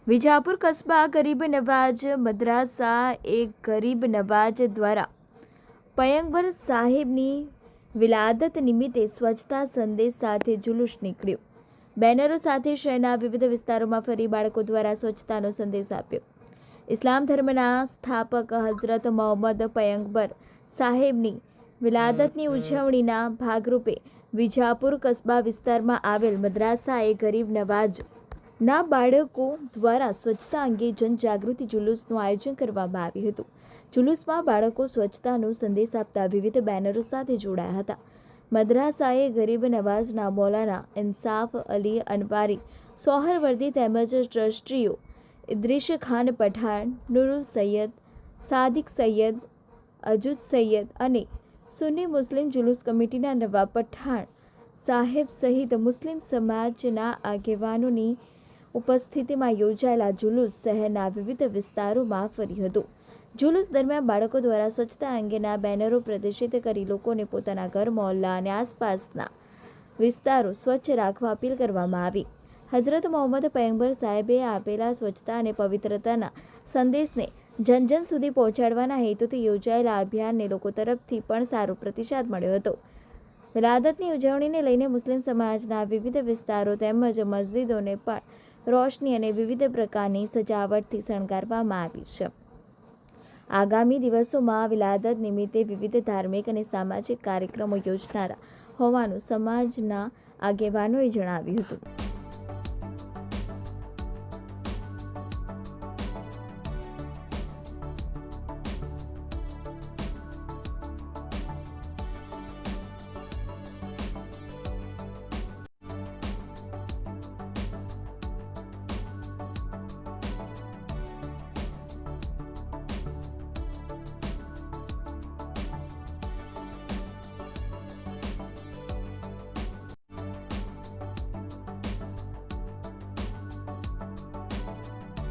વિજાપુર કસ્બા ગરીબ નવાજ મદ્રાસા એક ગરીબ નવાજ દ્વારા પયગંબર સાહેબની વિલાદત નિમિત્તે સ્વચ્છતા સંદેશ સાથે જુલુસ નીકળ્યું. બેનરો સાથે શહેરના વિવિધ વિસ્તારોમાં ફરી બાળકો દ્વારા સ્વચ્છતાનો સંદેશ આપ્યો. ઇસ્લામ ધર્મના સ્થાપક હઝરત મોહમ્મદ પયગંબર સાહેબની વિલાદતની ઉજવણીના ભાગરૂપે વિજાપુર કસ્બા વિસ્તારમાં આવેલ મદ્રાસા એ ગરીબ નવાજ ના બાળકો દ્વારા સ્વચ્છતા અંગે જનજાગૃતિ જુલુસનું આયોજન કરવામાં આવ્યું હતું. જુલુસમાં બાળકો સ્વચ્છતાનો સંદેશ આપતા વિવિધ બેનરો સાથે જોડાયા હતા. મદ્રાસાએ ગરીબ નવાઝના મૌલાના ઇન્સાફ અલી અનવારી સોહરવર્દી તેમજ ટ્રસ્ટીઓ ઇદ્રીસ ખાન પઠાણ, નુરુલ સૈયદ, સાદિક સૈયદ, અજુદ સૈયદ અને સુન્ની મુસ્લિમ જુલુસ કમિટીના નવાબ પઠાણ સાહેબ સહિત મુસ્લિમ સમાજના આગેવાનોની ઉપસ્થિતિમાં યોજાયેલા જુલુસ શહેરના વિવિધ વિસ્તારોમાં ફર્યું હતું. જુલુસ દરમિયાન બાળકો દ્વારા સ્વચ્છતા અંગેના બેનરો પ્રદર્શિત કરી લોકોને પોતાના ઘર, મહોલ્લા અને આસપાસના વિસ્તારો સ્વચ્છ રાખવા અપીલ કરવામાં આવી. હઝરત મોહમ્મદ પયગંબર સાહેબે આપેલા સ્વચ્છતા અને પવિત્રતાના સંદેશને જન જન સુધી પહોંચાડવાના હેતુથી યોજાયેલા અભિયાનને લોકો તરફથી પણ સારો પ્રતિસાદ મળ્યો હતો. વિલાદતની ઉજવણીને લઈને મુસ્લિમ સમાજના વિવિધ વિસ્તારો તેમજ મસ્જિદોને પણ રોશની અને વિવિધ પ્રકારની સજાવટથી શણગારવામાં આવી છે. આગામી દિવસોમાં વિલાદત નિમિત્તે વિવિધ ધાર્મિક અને સામાજિક કાર્યક્રમો યોજનારા હોવાનું સમાજના આગેવાનોએ જણાવ્યું હતું.